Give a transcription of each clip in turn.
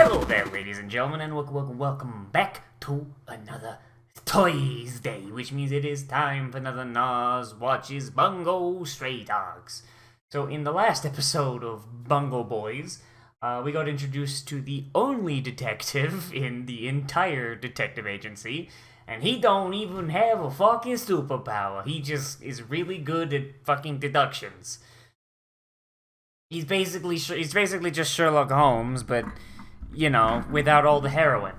Hello there, ladies and gentlemen, and welcome back to another Toys Day, which means it is time for another Nozz Watches Bungo Stray Dogs. So, in the last episode of Bungo Boys, we got introduced to the only detective in the entire detective agency, and he don't even have a fucking superpower. He just is really good at fucking deductions. He's basically just Sherlock Holmes, but you know, without all the heroin.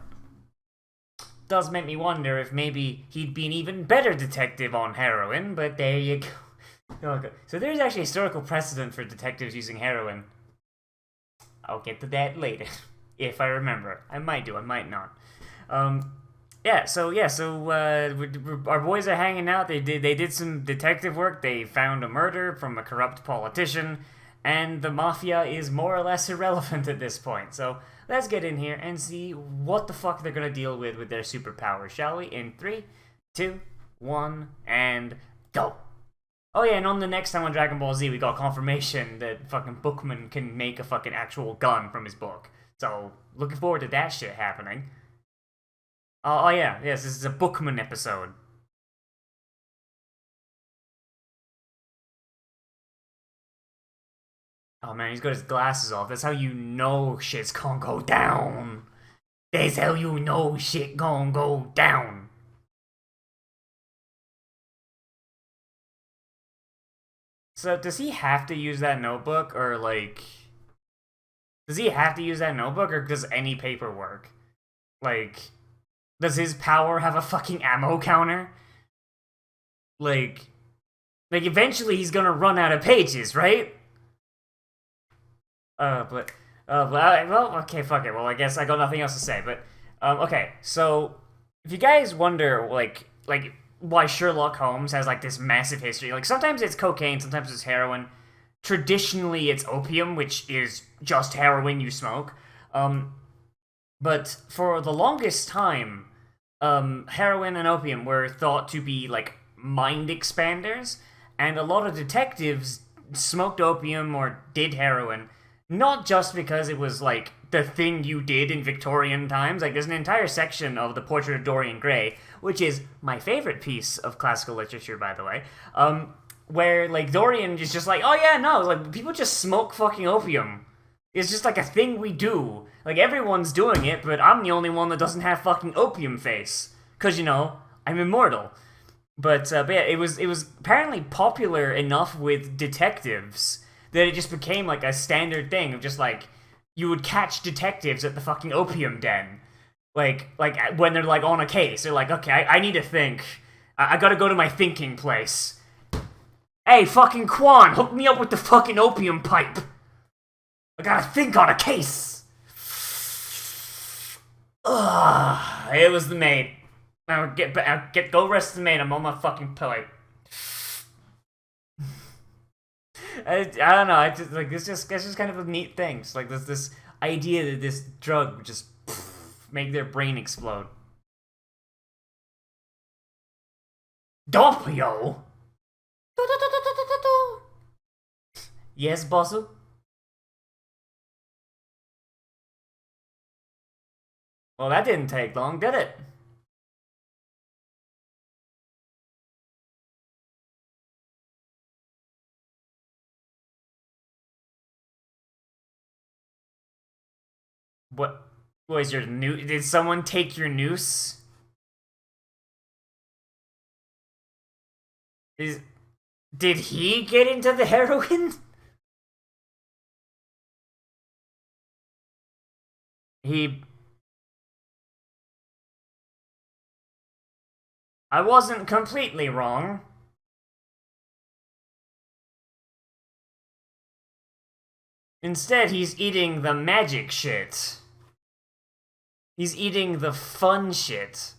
Does make me wonder if maybe he'd be an even better detective on heroin, but there you go. So there's actually historical precedent for detectives using heroin. I'll get to that later, if I remember. I might do, I might not. So our boys are hanging out. They did some detective work. They found a murder from a corrupt politician, and the mafia is more or less irrelevant at this point. So let's get in here and see what the fuck they're gonna deal with their superpowers, shall we? In 3, 2, 1, and go! Oh yeah, and on the next time on Dragon Ball Z, we got confirmation that fucking Bookman can make a fucking actual gun from his book. So, looking forward to that shit happening. Yes, this is a Bookman episode. Oh man, he's got his glasses off. That's how you know shit's gonna go down. That's how you know shit gonna go down. So, does he have to use that notebook, or like... Does he have to use that notebook, or does any paper work? Like, does his power have a fucking ammo counter? Like eventually he's gonna run out of pages, right? Okay, fuck it. Well, I guess I got nothing else to say. But, okay. So, if you guys wonder, like why Sherlock Holmes has like this massive history, like sometimes it's cocaine, sometimes it's heroin. Traditionally, it's opium, which is just heroin you smoke. But for the longest time, heroin and opium were thought to be like mind expanders, and a lot of detectives smoked opium or did heroin not just because it was like the thing you did in Victorian times. Like, there's an entire section of the Portrait of Dorian Gray, which is my favorite piece of classical literature, by the way, where like Dorian is just like, oh yeah, no, like people just smoke fucking opium. It's just like a thing we do. Like, everyone's doing it, but I'm the only one that doesn't have fucking opium face. Cause, you know, I'm immortal. But yeah, it was apparently popular enough with detectives that it just became like a standard thing of just like, you would catch detectives at the fucking opium den. Like when they're like on a case, they're like, okay, I need to think. I gotta go to my thinking place. Hey, fucking Quan, hook me up with the fucking opium pipe. I gotta think on a case. Ugh, it was the maid. Now go rest the maid. I'm on my fucking pipe. I don't know. I just like it's just kind of a neat thing. It's like this idea that this drug would just make their brain explode. Doppio. Yes, Bosu. Well, that didn't take long, did it? What was your noose? Did someone take your noose? Did he get into the heroin? He... I wasn't completely wrong. Instead, he's eating the magic shit. He's eating the fun shit.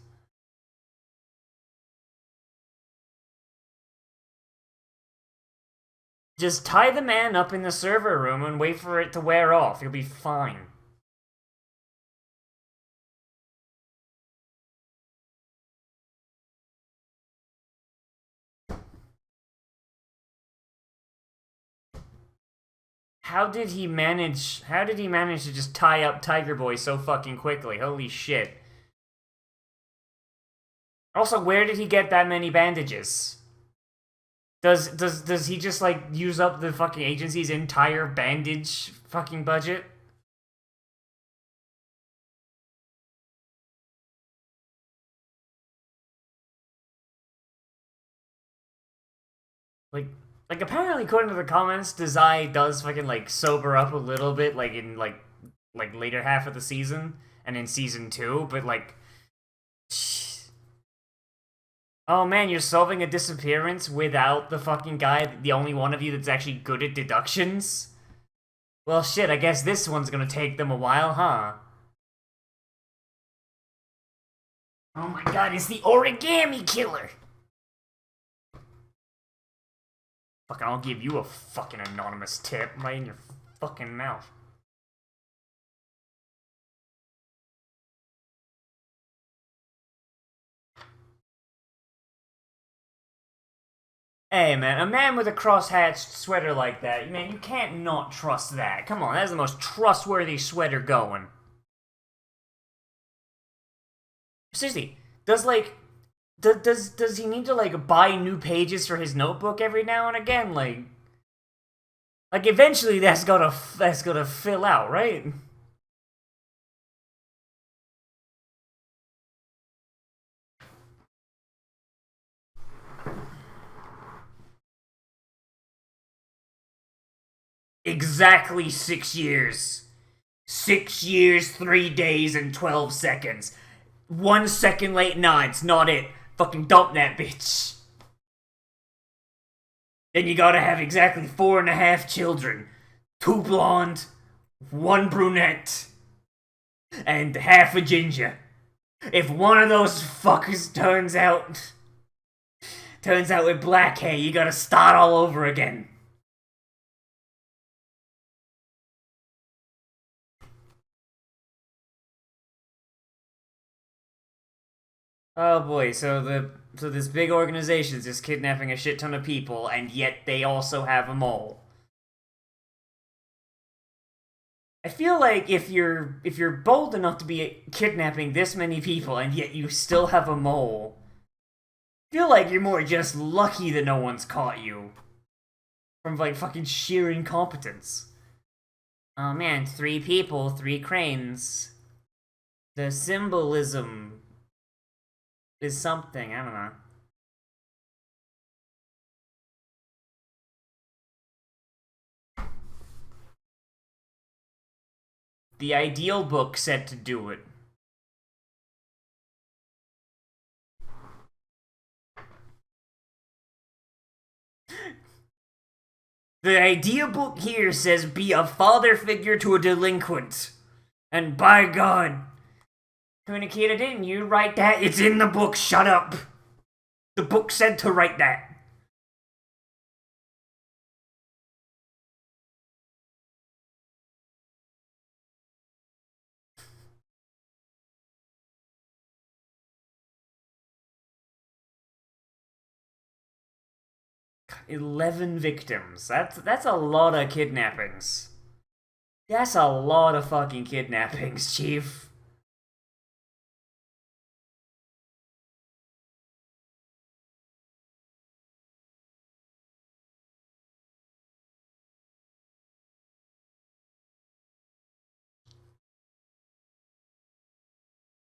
Just tie the man up in the server room and wait for it to wear off. You'll be fine. How did he manage to just tie up Tiger Boy so fucking quickly? Holy shit. Also, where did he get that many bandages? Does he just like use up the fucking agency's entire bandage fucking budget? Like apparently according to the comments, Dazai does fucking like sober up a little bit like in like later half of the season and in season 2, but like oh man, you're solving a disappearance without the fucking guy, the only one of you that's actually good at deductions? Well, shit, I guess this one's gonna take them a while, huh? Oh my god, it's the origami killer! Fucking, I'll give you a fucking anonymous tip right in your fucking mouth. Hey, man, a man with a cross-hatched sweater like that, man, you can't not trust that. Come on, that's the most trustworthy sweater going. Seriously, does he need to, like, buy new pages for his notebook every now and again? Like eventually that's gotta fill out, right? Exactly 6 years. 6 years, 3 days, and 12 seconds. 1 second late, nah, it's not it. Fucking dump that bitch. Then you gotta have exactly 4.5 children. 2 blonde, 1 brunette, and half a ginger. If one of those fuckers turns out with black hair, you gotta start all over again. Oh boy, so this big organization is just kidnapping a shit ton of people, and yet they also have a mole. I feel like if you're bold enough to be kidnapping this many people, and yet you still have a mole, I feel like you're more just lucky that no one's caught you. From like fucking sheer incompetence. Oh man, 3 people, 3 cranes. The symbolism is something, I don't know. The ideal book said to do it. The idea book here says be a father figure to a delinquent. And by God, Communicator, didn't you write that? It's in the book, shut up! The book said to write that. 11 victims. That's a lot of kidnappings. That's a lot of fucking kidnappings, Chief.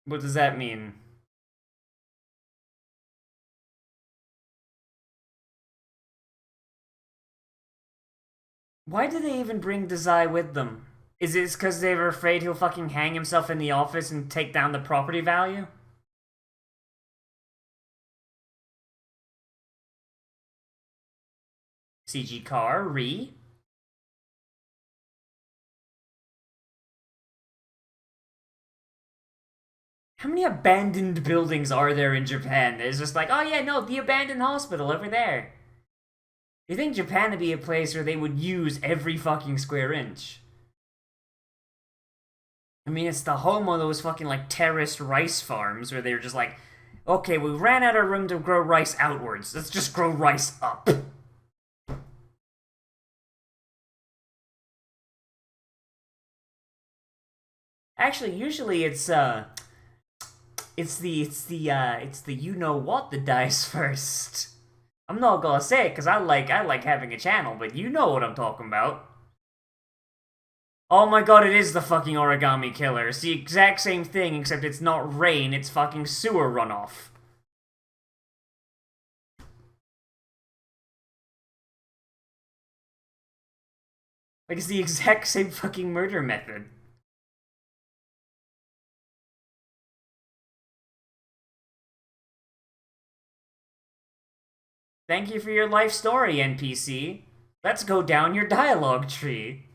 What does that mean? Why do they even bring Dazai with them? Is it because they were afraid he'll fucking hang himself in the office and take down the property value? CG car, re. How many abandoned buildings are there in Japan? It's just like, oh yeah, no, the abandoned hospital over there. You think Japan would be a place where they would use every fucking square inch? I mean, it's the home of those fucking, like, terraced rice farms where they're just like, okay, we ran out of room to grow rice outwards. Let's just grow rice up. Actually, usually it's the you know what that dies first. I'm not gonna say it because I like having a channel, but you know what I'm talking about. Oh my god, it is the fucking origami killer. It's the exact same thing, except it's not rain, it's fucking sewer runoff. Like, it's the exact same fucking murder method. Thank you for your life story, NPC. Let's go down your dialogue tree.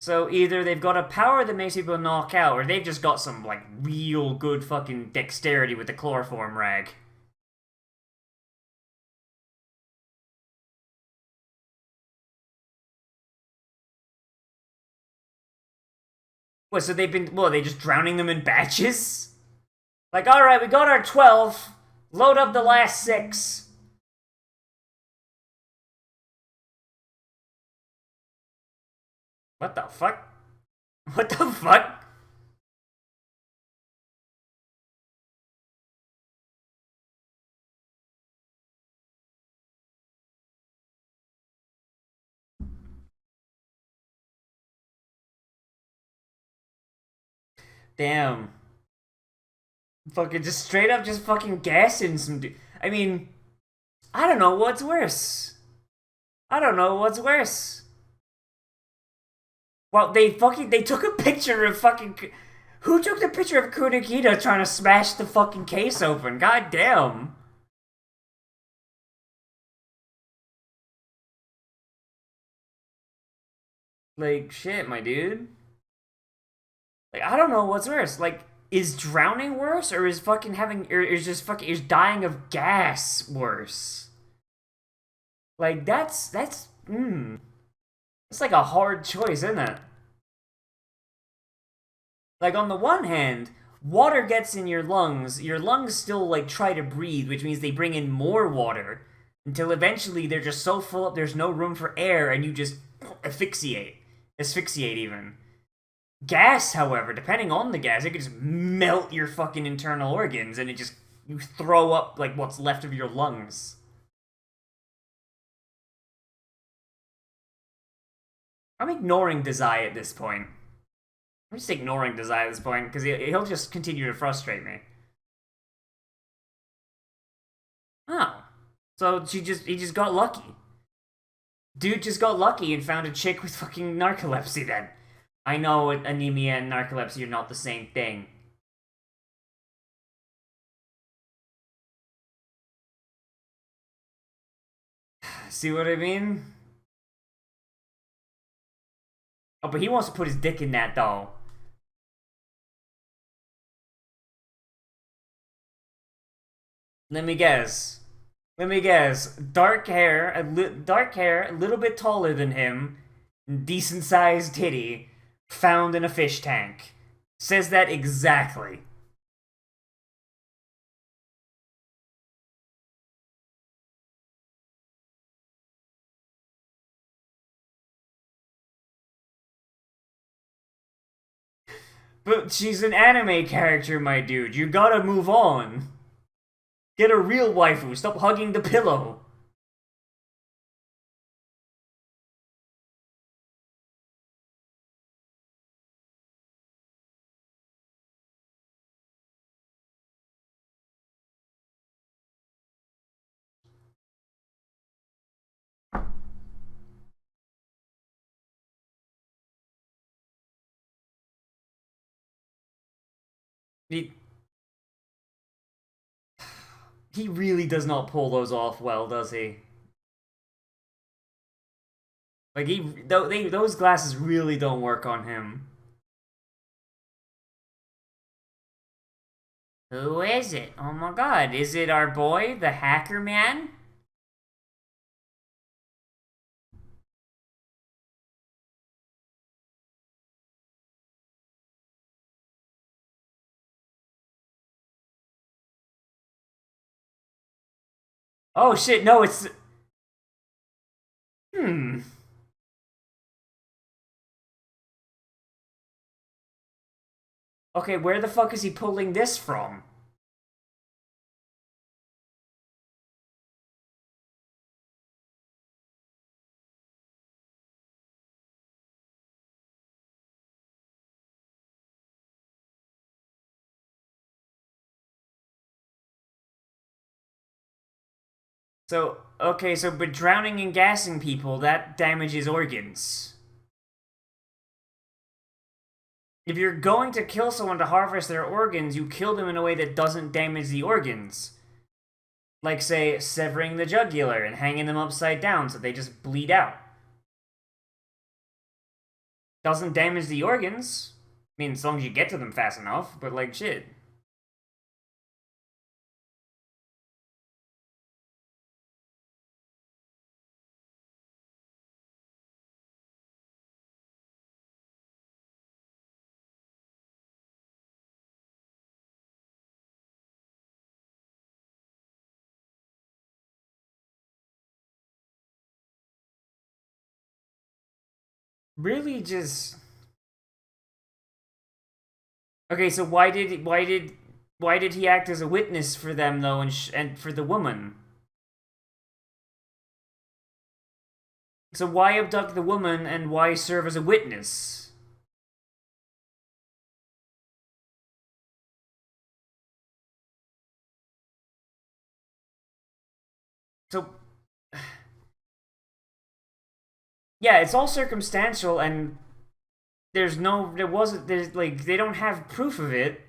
So either they've got a power that makes people knock out, or they've just got some, like, real good fucking dexterity with the chloroform rag. What, so they just drowning them in batches? Like, alright, we got our 12. Load up the last 6. What the fuck? What the fuck? Damn. Fucking just straight up just fucking gassing some I mean, I don't know what's worse. I don't know what's worse. Well, they took a picture of fucking who took the picture of Kunigita trying to smash the fucking case open? God damn. Like shit, my dude. Like I don't know what's worse. Like is drowning worse or is fucking having or is just fucking is dying of gas worse? Like it's like a hard choice, isn't it? Like on the one hand, water gets in your lungs still like try to breathe, which means they bring in more water until eventually they're just so full up there's no room for air and you just asphyxiate. Asphyxiate even. Gas, however, depending on the gas, it could just melt your fucking internal organs and it just you throw up like what's left of your lungs. I'm ignoring Desai at this point. I'm just ignoring Desai at this point because he'll just continue to frustrate me. Oh, so he just got lucky. Dude just got lucky and found a chick with fucking narcolepsy. Then I know anemia and narcolepsy are not the same thing. See what I mean? Oh, but he wants to put his dick in that though. Let me guess. Let me guess. Dark hair, a little bit taller than him, decent sized titty, found in a fish tank. Says that exactly. But she's an anime character, my dude. You gotta move on. Get a real waifu. Stop hugging the pillow. He, he really does not pull those off well, does he? Like those glasses really don't work on him. Who is it? Oh my god, is it our boy, the hacker man? Oh shit, no, it's Hmm. Okay, where the fuck is he pulling this from? So, okay, so but drowning and gassing people, that damages organs. If you're going to kill someone to harvest their organs, you kill them in a way that doesn't damage the organs. Like, say, severing the jugular and hanging them upside down so they just bleed out. Doesn't damage the organs. I mean, as long as you get to them fast enough, but like, shit. Really just. Okay, so why did he act as a witness for them though, and for the woman? So why abduct the woman and why serve as a witness? So yeah, it's all circumstantial, and there's like they don't have proof of it.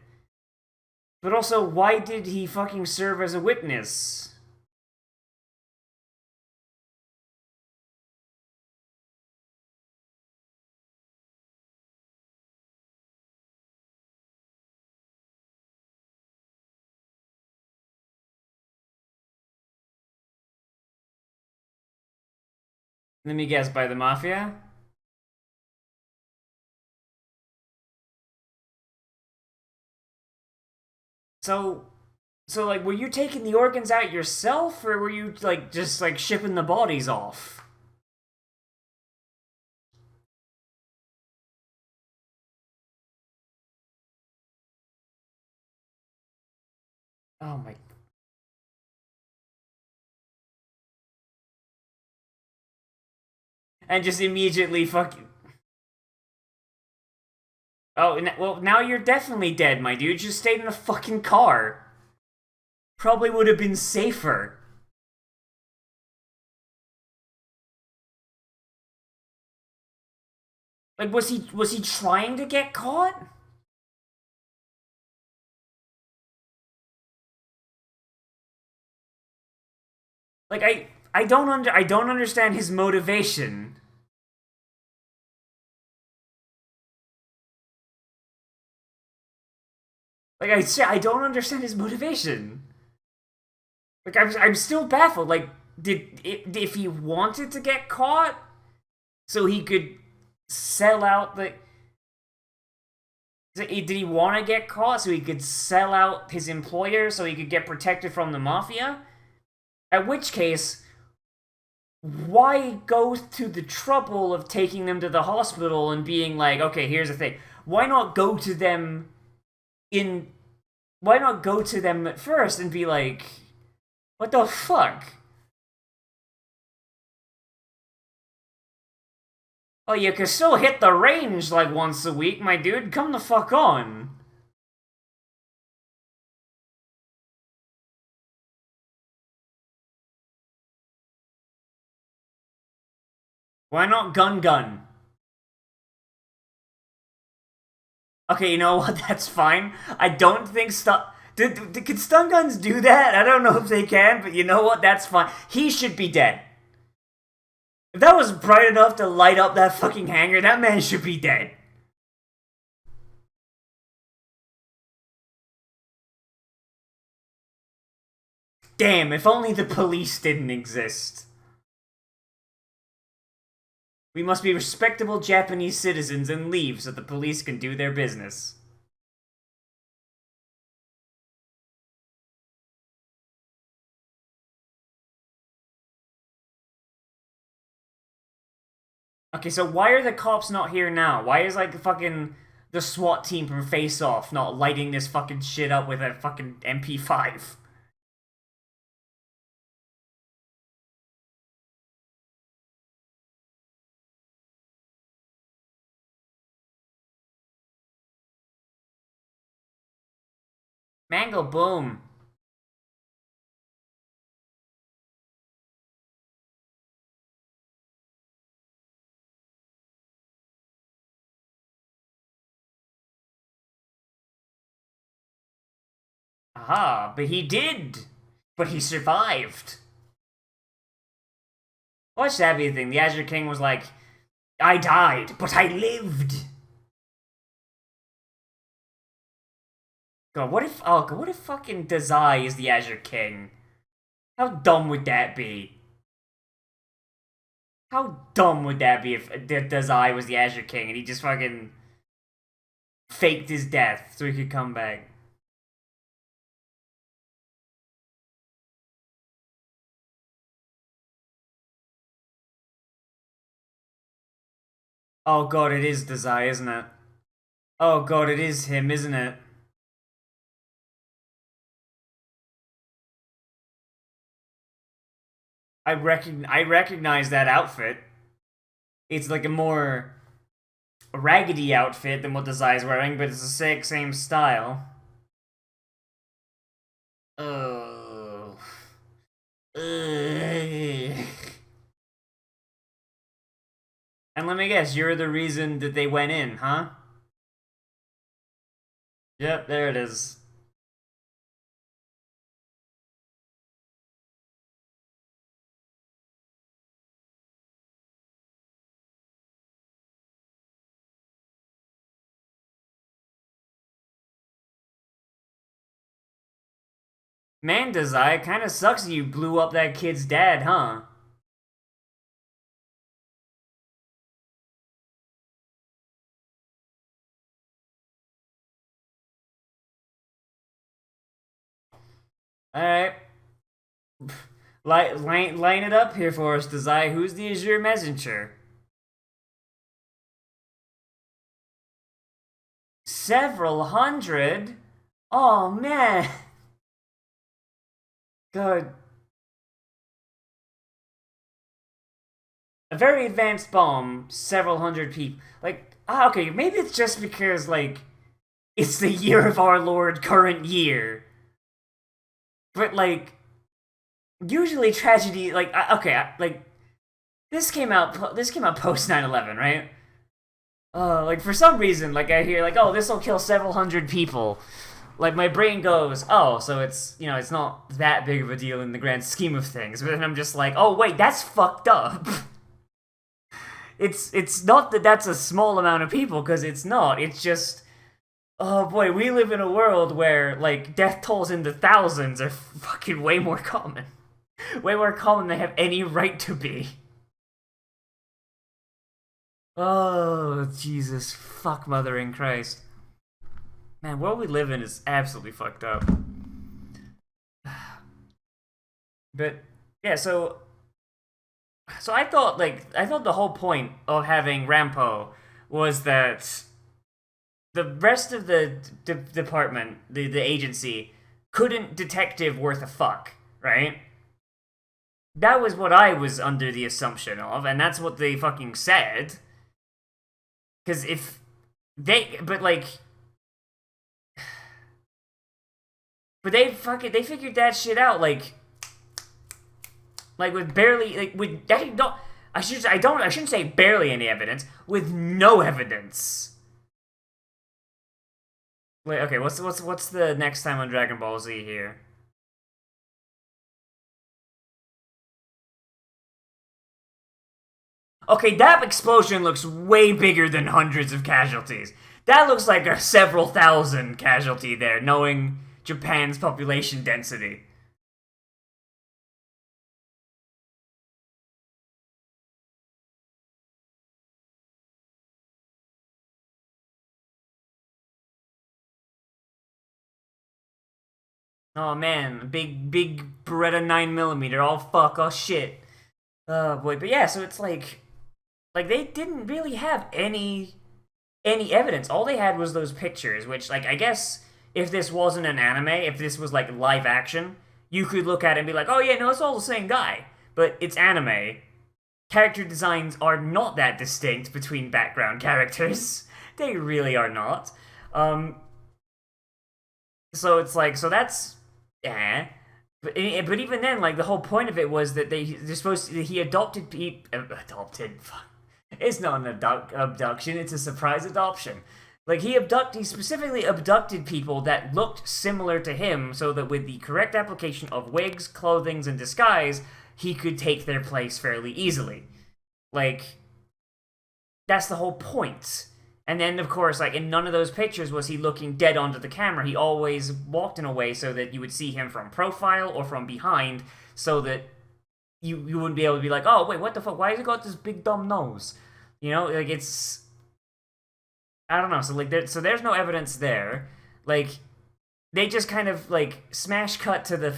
But also, why did he fucking serve as a witness? Let me guess, by the mafia. So So like, were you taking the organs out yourself, or were you like just like shipping the bodies off? Oh my! And just immediately fucking. Oh, well, now you're definitely dead, my dude. Just stayed in the fucking car. Probably would have been safer. Like, was he trying to get caught? Like, I don't understand his motivation. Like I don't understand his motivation. Like I'm still baffled. Like, if he wanted to get caught, so he could sell out the. Did he want to get caught so he could sell out his employer so he could get protected from the mafia? At which case, why go to the trouble of taking them to the hospital and being like, okay, here's the thing. Why not go to them in. Why not go to them at first and be like, what the fuck? Oh, you can still hit the range like once a week, my dude. Come the fuck on. Why not gun gun? Okay, you know what? That's fine. I don't think can stun guns do that? I don't know if they can, but you know what? That's fine. He should be dead. If that was bright enough to light up that fucking hangar, that man should be dead. Damn, if only the police didn't exist. We must be respectable Japanese citizens and leave so the police can do their business. Okay, so why are the cops not here now? Why is like fucking the SWAT team from Face Off not lighting this fucking shit up with a fucking MP5? Mango boom. Aha, but he did. But he survived. Watch that be the thing. The Azure King was like, I died, but I lived. God, what if? Oh, God, what if fucking Dazai is the Azure King? How dumb would that be? How dumb would that be if Dazai was the Azure King and he just fucking faked his death so he could come back? Oh God, it is Dazai, isn't it? Oh God, it is him, isn't it? I recognize that outfit. It's like a more raggedy outfit than what Dazai is wearing, but it's the same style. Oh. Ugh. And let me guess, you're the reason that they went in, huh? Yep, there it is. Man, Dazai, kinda sucks that you blew up that kid's dad, huh? Alright. Line it up here for us, Dazai. Who's the Azure Messenger? Several hundred? Oh, man. Good. A very advanced bomb, several hundred people. Like, okay, maybe it's just because, like, it's the year of our Lord, current year. But, like, usually tragedy, like, okay, like, this came out post 9/11, right? Like, for some reason, like, I hear, like, oh, this will kill several hundred people. Like, my brain goes, oh, so it's, it's not that big of a deal in the grand scheme of things. But then I'm just like, oh, wait, that's fucked up. It's not that that's a small amount of people, because it's not. It's just, oh boy, we live in a world where like death tolls in the thousands are fucking way more common, way more common than they have any right to be. Oh Jesus, fuck, mother in Christ, man, what we live in is absolutely fucked up. But yeah, so I thought the whole point of having Rampo was that the rest of the department, the agency, couldn't detective worth a fuck, right? That was what I was under the assumption of, and that's what they fucking said. Because if but like, but they figured that shit out, like with barely, like with that, don't, I shouldn't say barely any evidence, with no evidence. Wait, okay, what's the next time on Dragon Ball Z here? Okay, that explosion looks way bigger than hundreds of casualties. That looks like a several thousand casualty there, knowing Japan's population density. Oh man, big Beretta 9mm. Oh fuck, oh shit. Oh boy, but yeah, so it's like like they didn't really have any evidence. All they had was those pictures, which, like, I guess if this wasn't an anime, if this was like live action, you could look at it and be like, oh yeah, no, it's all the same guy. But it's anime. Character designs are not that distinct between background characters. They really are not. So it's like, so that's, but even then, like, the whole point of it was that they're supposed to, he adopted people, adopted, fuck. It's not an abduction, it's a surprise adoption. Like, he specifically abducted people that looked similar to him so that with the correct application of wigs, clothings, and disguise, he could take their place fairly easily. Like, that's the whole point. And then, of course, like, in none of those pictures was he looking dead onto the camera. He always walked in a way so that you would see him from profile or from behind, so that you wouldn't be able to be like, oh, wait, what the fuck? Why has he got this big dumb nose? You know, like, it's... I don't know. So, like, there's no evidence there. Like, they just kind of, like, smash cut to them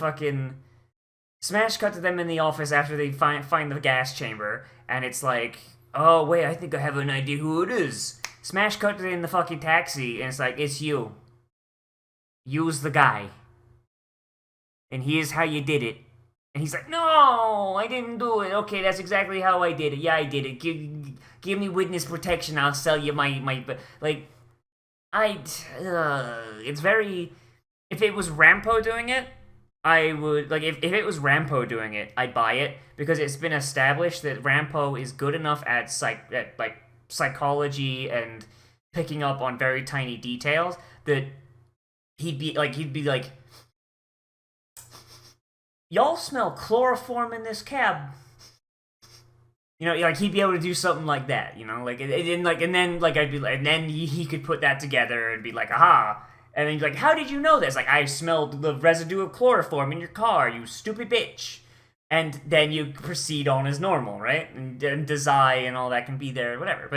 in the office after they find the gas chamber, and it's like, oh, wait, I think I have an idea who it is. Smash cut in the fucking taxi, and it's like, it's you. Use the guy. And here's how you did it. And he's like, no, I didn't do it. Okay, that's exactly how I did it. Yeah, I did it. Give me witness protection, I'll sell you my like, it's very, if it was Rampo doing it, I would, like, if it was Rampo doing it, I'd buy it, because it's been established that Rampo is good enough at psychology and picking up on very tiny details that he'd be like, y'all smell chloroform in this cab. You know, like, he'd be able to do something like that, you know, like, and then he could put that together and be like, aha. And then he's like, how did you know this? Like, I smelled the residue of chloroform in your car, you stupid bitch. And then you proceed on as normal, right? And Dazai and all that can be there, whatever.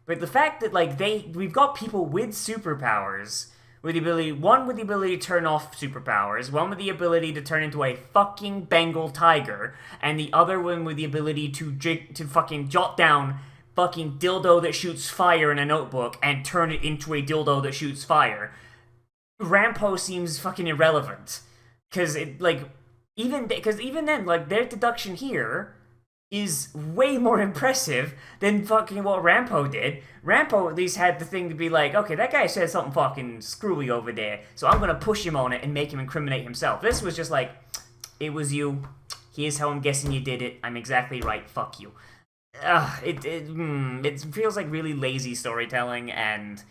But the fact that, like, we've got people with superpowers, with the ability to turn off superpowers, one with the ability to turn into a fucking Bengal tiger, and the other one with the ability to fucking jot down fucking dildo that shoots fire in a notebook and turn it into a dildo that shoots fire. Rampo seems fucking irrelevant. Because even then, like, their deduction here is way more impressive than fucking what Rampo did. Rampo at least had the thing to be like, okay, that guy said something fucking screwy over there, so I'm gonna push him on it and make him incriminate himself. This was just like, it was you. Here's how I'm guessing you did it. I'm exactly right. Fuck you. It feels like really lazy storytelling, and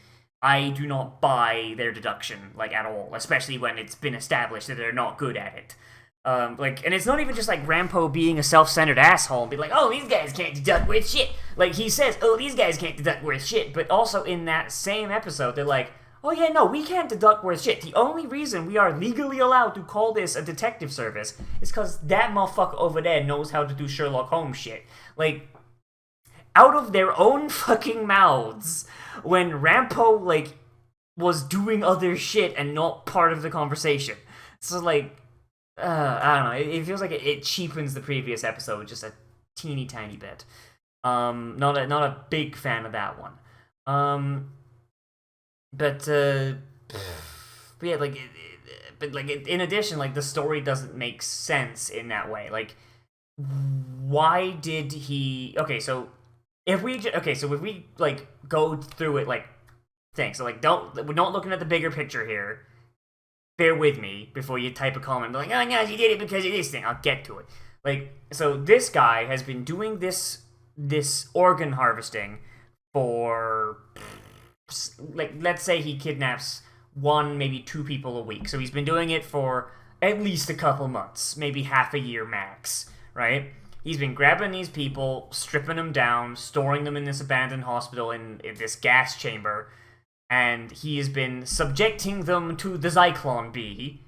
I do not buy their deduction, like, at all, especially when it's been established that they're not good at it. And it's not even just like Rampo being a self-centered asshole and be like, oh, these guys can't deduct worth shit. Like, he says, oh, these guys can't deduct worth shit, but also in that same episode, they're like, oh yeah, no, we can't deduct worth shit. The only reason we are legally allowed to call this a detective service is because that motherfucker over there knows how to do Sherlock Holmes shit. Like, out of their own fucking mouths, when Rampo, like, was doing other shit and not part of the conversation. So, like, I don't know. It feels like it cheapens the previous episode just a teeny tiny bit. Not a big fan of that one. But yeah, like, in addition, like, the story doesn't make sense in that way. Like, why did he? So if we like go through it, like, thing. So, like, we're not looking at the bigger picture here. Bear with me before you type a comment and be like, oh, no, you did it because of this thing. I'll get to it. Like, so this guy has been doing this organ harvesting for, like, let's say he kidnaps 1, maybe 2 people a week. So he's been doing it for at least a couple months, maybe half a year max, right? He's been grabbing these people, stripping them down, storing them in this abandoned hospital in this gas chamber, and he has been subjecting them to the Zyklon Bee,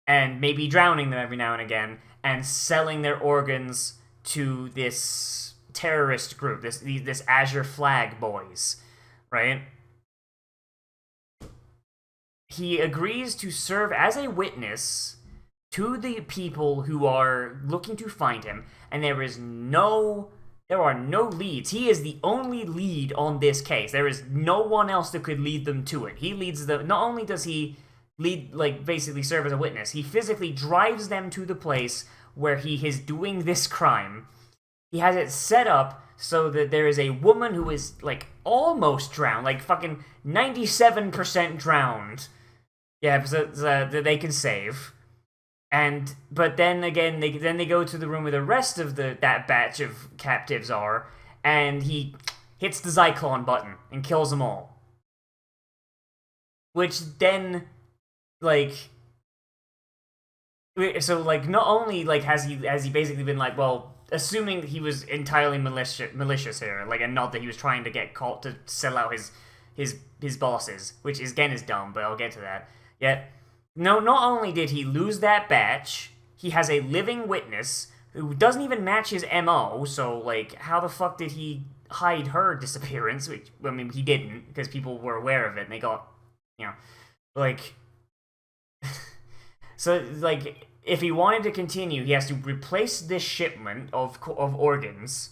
and maybe drowning them every now and again, and selling their organs to this terrorist group, this Azure Flag boys, right? He agrees to serve as a witness to the people who are looking to find him, and there is no There are no leads. He is the only lead on this case. There is no one else that could lead them to it. He leads the. Not only does he lead, like, basically serve as a witness, he physically drives them to the place where he is doing this crime. He has it set up so that there is a woman who is, like, almost drowned, like fucking 97% drowned. Yeah, so that they can save. But then again, they go to the room where the rest of that batch of captives are, and he hits the Zyklon button and kills them all. Which then, like, so like not only like has he basically been like, well, assuming he was entirely malicious here, like, and not that he was trying to get caught to sell out his bosses, which again is dumb, but I'll get to that. Yet. No, not only did he lose that batch, he has a living witness who doesn't even match his MO, so, like, how the fuck did he hide her disappearance? Which, I mean, he didn't, because people were aware of it, and they got, you know, like... So, like, if he wanted to continue, he has to replace this shipment of organs,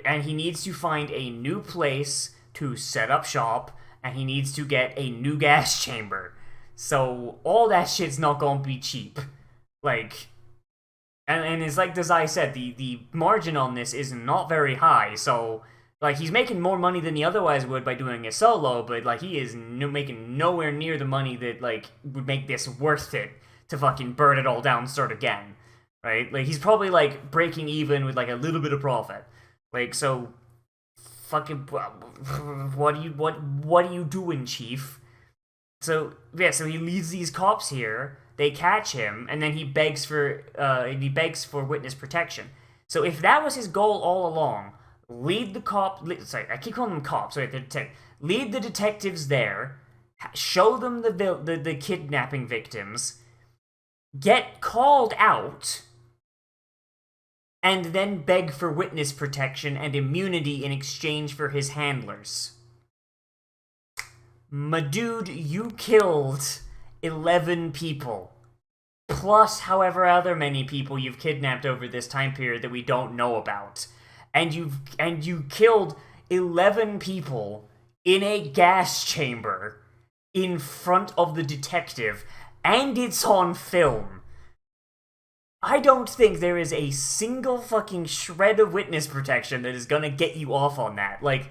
and he needs to find a new place to set up shop, and he needs to get a new gas chamber. So, all that shit's not gonna be cheap. Like, and it's like Nozz said, the margin on this is not very high, so, like, he's making more money than he otherwise would by doing it solo, but, like, he is making nowhere near the money that, like, would make this worth it to fucking burn it all down and start again, right? Like, he's probably, like, breaking even with, like, a little bit of profit. Like, so, fucking, what are you doing, Chief? So, yeah, so he leads these cops here, they catch him, and then he begs for witness protection. So if that was his goal all along, lead the I keep calling them cops, sorry, lead the detectives there, show them the kidnapping victims, get called out, and then beg for witness protection and immunity in exchange for his handlers. My dude, you killed 11 people. Plus however other many people you've kidnapped over this time period that we don't know about. And you killed 11 people in a gas chamber in front of the detective, and it's on film. I don't think there is a single fucking shred of witness protection that is gonna get you off on that. Like,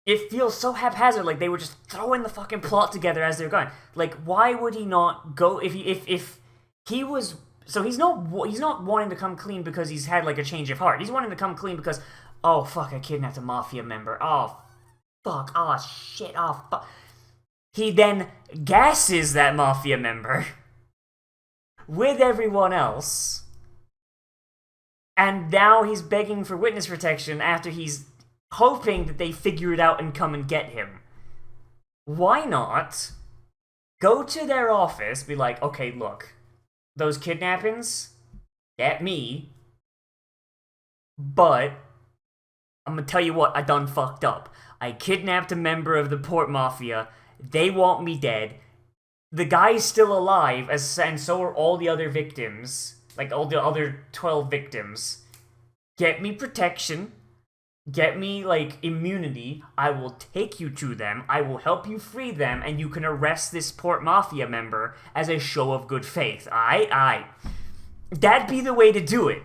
it feels so haphazard, like they were just throwing the fucking plot together as they're going. Like, why would he not go if he was... So he's not wanting to come clean because he's had, like, a change of heart. He's wanting to come clean because, oh, fuck, I kidnapped a mafia member. Oh, fuck. Oh, shit. Oh, fuck. He then gasses that mafia member with everyone else. And now he's begging for witness protection after he's hoping that they figure it out and come and get him. Why not go to their office, be like, okay, look, those kidnappings, get me, but I'm gonna tell you what, I done fucked up. I kidnapped a member of the Port Mafia, they want me dead, the guy's still alive, and so are all the other victims, like all the other 12 victims. Get me protection, get me, like, immunity, I will take you to them, I will help you free them, and you can arrest this Port Mafia member as a show of good faith. Aye. That'd be the way to do it.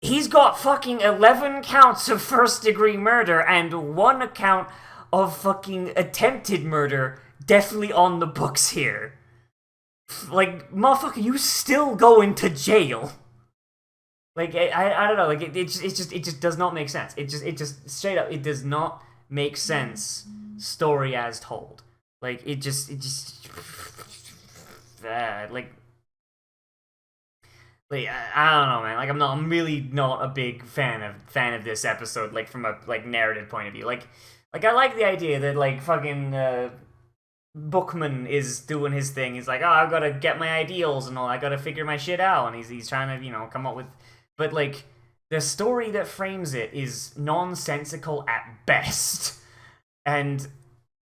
He's got fucking 11 counts of first-degree murder and 1 account of fucking attempted murder definitely on the books here. Like, motherfucker, you still going to jail. Like, I don't know, like, it just does not make sense. It just, straight up, it does not make sense, story as told. Like, it just, like, I don't know, man, like, I'm really not a big fan of this episode, like, from a, like, narrative point of view. Like, I like the idea that, like, fucking, Bookman is doing his thing. He's like, oh, I've gotta get my ideals and all, I gotta figure my shit out, and he's trying to, you know, come up with... But, like, the story that frames it is nonsensical at best. And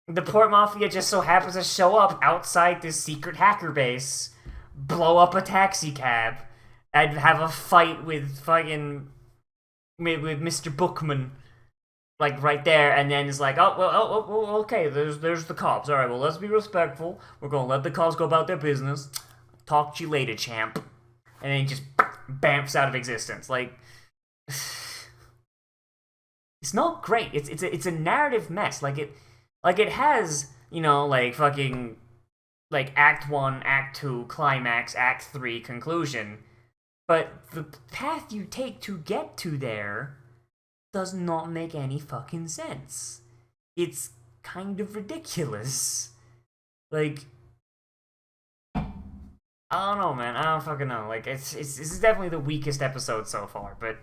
the Port Mafia just so happens to show up outside this secret hacker base, blow up a taxi cab, I'd have a fight with fucking with Mr. Bookman, like right there, and then it's like, oh well, okay, there's the cops. All right, well let's be respectful. We're gonna let the cops go about their business. Talk to you later, champ. And then he just bamfs out of existence. Like, it's not great. It's a narrative mess. Like it has, you know, like fucking like Act 1, Act 2, climax, Act 3, conclusion. But the path you take to get to there does not make any fucking sense. It's kind of ridiculous. Like, I don't know, man. I don't fucking know. Like, this is definitely the weakest episode so far. But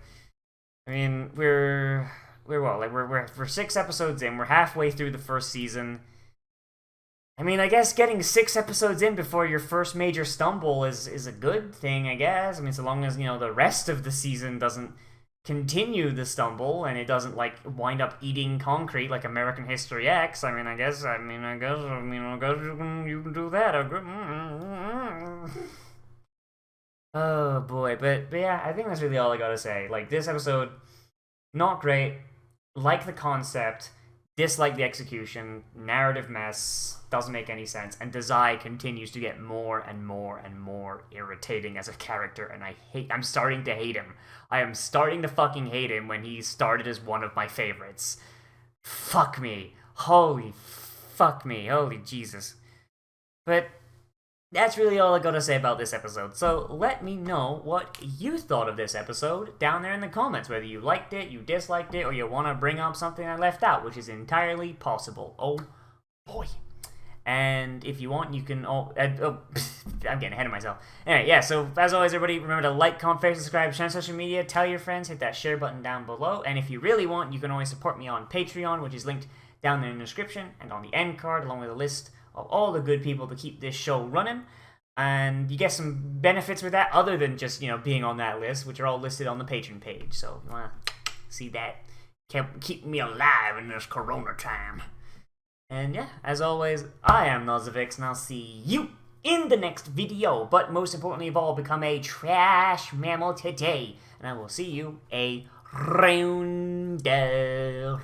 I mean, we're 6 episodes in. We're halfway through the first season. I mean, I guess getting 6 episodes in before your first major stumble is a good thing, I guess. I mean, so long as, you know, the rest of the season doesn't continue the stumble and it doesn't, like, wind up eating concrete like American History X. I guess you can do that. Oh, boy. But yeah, I think that's really all I gotta say. Like, this episode, not great. Like the concept. Dislike the execution, narrative mess, doesn't make any sense, and Nozz continues to get more and more and more irritating as a character, and I'm starting to hate him. I am starting to fucking hate him when he started as one of my favorites. Fuck me. Holy Jesus. But that's really all I gotta say about this episode. So let me know what you thought of this episode down there in the comments. Whether you liked it, you disliked it, or you want to bring up something I left out, which is entirely possible. Oh boy. And if you want, you can... I'm getting ahead of myself. Anyway, yeah, so as always, everybody, remember to like, comment, favorite, subscribe, share on social media, tell your friends, hit that share button down below. And if you really want, you can always support me on Patreon, which is linked down there in the description and on the end card, along with a list of all the good people to keep this show running. And you get some benefits with that other than just, you know, being on that list, which are all listed on the Patreon page. So if you want to see that, keep me alive in this corona time. And yeah, as always, I am Nozz, and I'll see you in the next video. But most importantly of all, become a trash mammal today. And I will see you around the